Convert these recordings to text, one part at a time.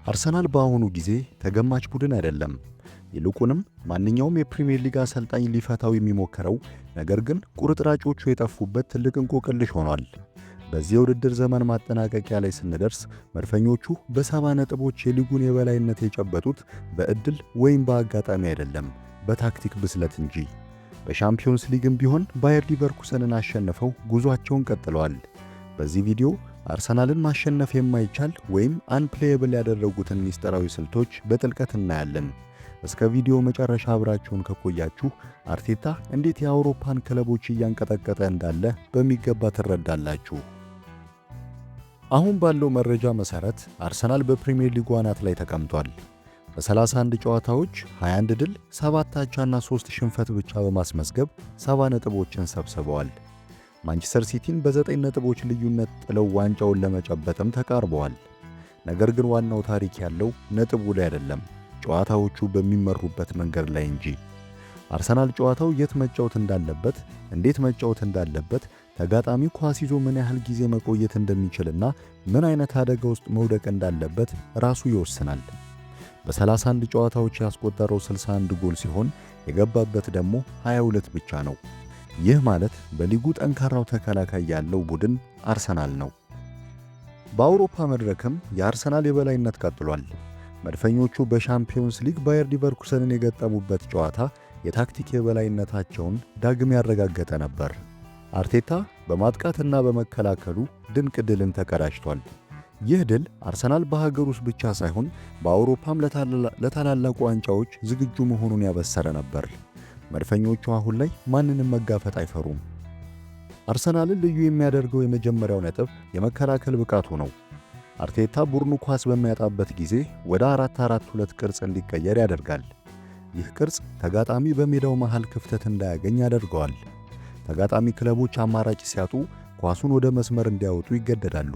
አርሰናል በአሁኑ ጊዜ ተገማች ቡድን አይደለም። ይልቁንም ማንኛውም የፕሪሚየር ሊግ አሰልጣኝ ሊፈታው የሚሞክረው ነገር ግን ቁርጥራጮቹ የጠፉበት ትልቅ እንቆቅልሽ ሆኗል። በዚህ የውድድር ዘመን ማጠናቀቂያ ላይ ስንደርስ መድፈኞቹ በ70 ነጥቦች የሊጉን የበላይነት የጨበጡት በዕድል ወይም በአጋጣሚ አይደለም፣ በታክቲክ ብስለት እንጂ። በሻምፒዮንስ ሊግም ቢሆን ባየር ሊቨርኩሰንን አሸንፈው ጉዟቸውን ቀጥለዋል። በዚህ ቪዲዮ አርሰናልን ማሸነፍ የማይቻል ወይም አንፕሌየብል ያደረጉትን ሚስጥራዊ ስልቶች በጥልቀት እናያለን። እስከ ቪዲዮ መጨረሻ አብራችሁን ከቆያችሁ አርቴታ እንዴት የአውሮፓን ክለቦች እያንቀጠቀጠ እንዳለ በሚገባ ትረዳላችሁ። አሁን ባለው መረጃ መሰረት አርሰናል በፕሪሚየር ሊጉ አናት ላይ ተቀምጧል። በ31 ጨዋታዎች 21 ድል፣ 7 አቻና 3 ሽንፈት ብቻ በማስመዝገብ 70 ነጥቦችን ሰብስበዋል። ማንቸስተር ሲቲን በ9 ነጥቦች ልዩነት ጥለው ዋንጫውን ለመጨበጥም ተቃርበዋል። ነገር ግን ዋናው ታሪክ ያለው ነጥቡ ላይ አይደለም፣ ጨዋታዎቹ በሚመሩበት መንገድ ላይ እንጂ። አርሰናል ጨዋታው የት መጫወት እንዳለበት፣ እንዴት መጫወት እንዳለበት፣ ተጋጣሚ ኳስ ይዞ ምን ያህል ጊዜ መቆየት እንደሚችልና ምን አይነት አደጋ ውስጥ መውደቅ እንዳለበት ራሱ ይወስናል። በ31 ጨዋታዎች ያስቆጠረው 61 ጎል ሲሆን የገባበት ደግሞ 22 ብቻ ነው። ይህ ማለት በሊጉ ጠንካራው ተከላካይ ያለው ቡድን አርሰናል ነው። በአውሮፓ መድረክም የአርሰናል የበላይነት ቀጥሏል። መድፈኞቹ በሻምፒዮንስ ሊግ ባየር ሊቨርኩሰንን የገጠሙበት ጨዋታ የታክቲክ የበላይነታቸውን ዳግም ያረጋገጠ ነበር። አርቴታ በማጥቃትና በመከላከሉ ድንቅ ድልን ተቀዳጅቷል። ይህ ድል አርሰናል በሀገር ውስጥ ብቻ ሳይሆን በአውሮፓም ለታላላቁ ዋንጫዎች ዝግጁ መሆኑን ያበሰረ ነበር። መድፈኞቹ አሁን ላይ ማንንም መጋፈጥ አይፈሩም። አርሰናልን ልዩ የሚያደርገው የመጀመሪያው ነጥብ የመከላከል ብቃቱ ነው። አርቴታ ቡድኑ ኳስ በሚያጣበት ጊዜ ወደ 4-4-2 ቅርጽ እንዲቀየር ያደርጋል። ይህ ቅርጽ ተጋጣሚ በሜዳው መሃል ክፍተት እንዳያገኝ ያደርገዋል። ተጋጣሚ ክለቦች አማራጭ ሲያጡ ኳሱን ወደ መስመር እንዲያወጡ ይገደዳሉ።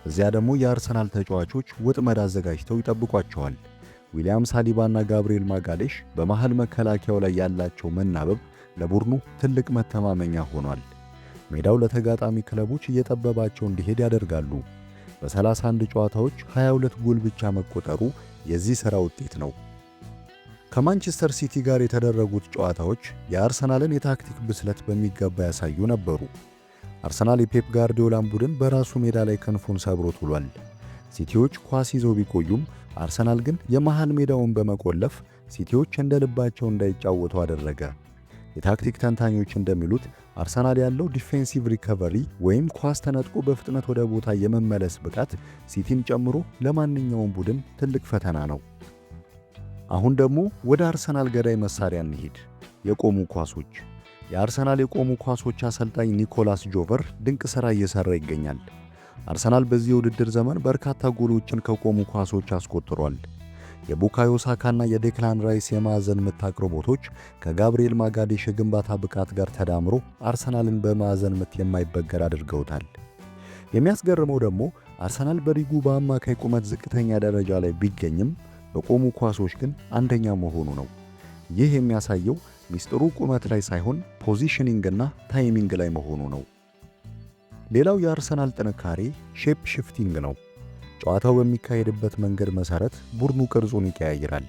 እዚያ ደግሞ የአርሰናል ተጫዋቾች ወጥመድ አዘጋጅተው ይጠብቋቸዋል። ዊሊያም ሳሊባና ጋብሪኤል ማጋሌሽ በመሃል መከላከያው ላይ ያላቸው መናበብ ለቡድኑ ትልቅ መተማመኛ ሆኗል። ሜዳው ለተጋጣሚ ክለቦች እየጠበባቸው እንዲሄድ ያደርጋሉ። በ31 ጨዋታዎች 22 ጎል ብቻ መቆጠሩ የዚህ ሥራ ውጤት ነው። ከማንቸስተር ሲቲ ጋር የተደረጉት ጨዋታዎች የአርሰናልን የታክቲክ ብስለት በሚገባ ያሳዩ ነበሩ። አርሰናል የፔፕ ጋርዲዮላን ቡድን በራሱ ሜዳ ላይ ክንፉን ሰብሮት ውሏል። ሲቲዎች ኳስ ይዘው ቢቆዩም አርሰናል ግን የመሃል ሜዳውን በመቆለፍ ሲቲዎች እንደ ልባቸው እንዳይጫወቱ አደረገ። የታክቲክ ተንታኞች እንደሚሉት አርሰናል ያለው ዲፌንሲቭ ሪከቨሪ ወይም ኳስ ተነጥቆ በፍጥነት ወደ ቦታ የመመለስ ብቃት ሲቲን ጨምሮ ለማንኛውም ቡድን ትልቅ ፈተና ነው። አሁን ደግሞ ወደ አርሰናል ገዳይ መሳሪያ እንሂድ፣ የቆሙ ኳሶች። የአርሰናል የቆሙ ኳሶች አሰልጣኝ ኒኮላስ ጆቨር ድንቅ ሥራ እየሠራ ይገኛል። አርሰናል በዚህ የውድድር ዘመን በርካታ ጎሎችን ከቆሙ ኳሶች አስቆጥሯል። የቡካዮ ሳካና የዴክላን ራይስ የማዕዘን ምት አቅርቦቶች ከጋብሪኤል ማጋሌሽ የግንባታ ብቃት ጋር ተዳምሮ አርሰናልን በማዕዘን ምት የማይበገር አድርገውታል። የሚያስገርመው ደግሞ አርሰናል በሊጉ በአማካይ ቁመት ዝቅተኛ ደረጃ ላይ ቢገኝም በቆሙ ኳሶች ግን አንደኛ መሆኑ ነው። ይህ የሚያሳየው ሚስጥሩ ቁመት ላይ ሳይሆን ፖዚሽኒንግና ታይሚንግ ላይ መሆኑ ነው። ሌላው የአርሰናል ጥንካሬ ሼፕ ሽፍቲንግ ነው። ጨዋታው በሚካሄድበት መንገድ መሰረት ቡድኑ ቅርጹን ይቀያይራል።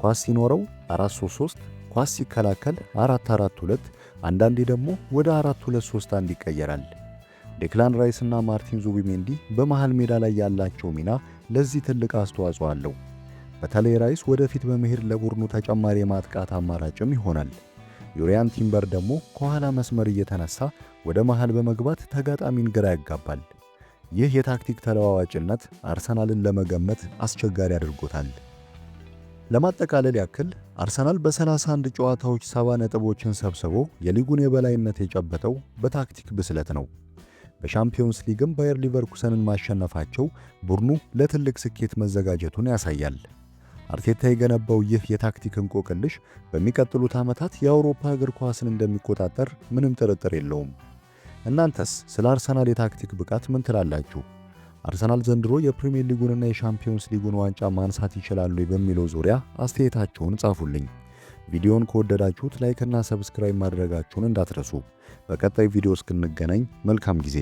ኳስ ሲኖረው 4-3-3፣ ኳስ ሲከላከል 4-4-2፣ አንዳንዴ ደግሞ ወደ 4-2-3-1 ይቀየራል። ዴክላን ራይስና ማርቲን ዙቢሜንዲ በመሃል ሜዳ ላይ ያላቸው ሚና ለዚህ ትልቅ አስተዋጽኦ አለው። በተለይ ራይስ ወደፊት በመሄድ ለቡድኑ ተጨማሪ የማጥቃት አማራጭም ይሆናል። ዩሪያን ቲምበር ደግሞ ከኋላ መስመር እየተነሳ ወደ መሃል በመግባት ተጋጣሚን ግራ ያጋባል። ይህ የታክቲክ ተለዋዋጭነት አርሰናልን ለመገመት አስቸጋሪ አድርጎታል። ለማጠቃለል ያክል አርሰናል በ31 ጨዋታዎች 70 ነጥቦችን ሰብስቦ የሊጉን የበላይነት የጨበጠው በታክቲክ ብስለት ነው። በሻምፒዮንስ ሊግም ባየር ሊቨርኩሰንን ማሸነፋቸው ቡድኑ ለትልቅ ስኬት መዘጋጀቱን ያሳያል። አርቴታ የገነባው ይህ የታክቲክ እንቆቅልሽ በሚቀጥሉት ዓመታት የአውሮፓ እግር ኳስን እንደሚቆጣጠር ምንም ጥርጥር የለውም። እናንተስ ስለ አርሰናል የታክቲክ ብቃት ምን ትላላችሁ? አርሰናል ዘንድሮ የፕሪሚየር ሊጉንና የሻምፒዮንስ ሊጉን ዋንጫ ማንሳት ይችላሉ በሚለው ዙሪያ አስተያየታችሁን ጻፉልኝ። ቪዲዮውን ከወደዳችሁት ላይክ እና ሰብስክራይብ ማድረጋችሁን እንዳትረሱ። በቀጣይ ቪዲዮ እስክንገናኝ መልካም ጊዜ።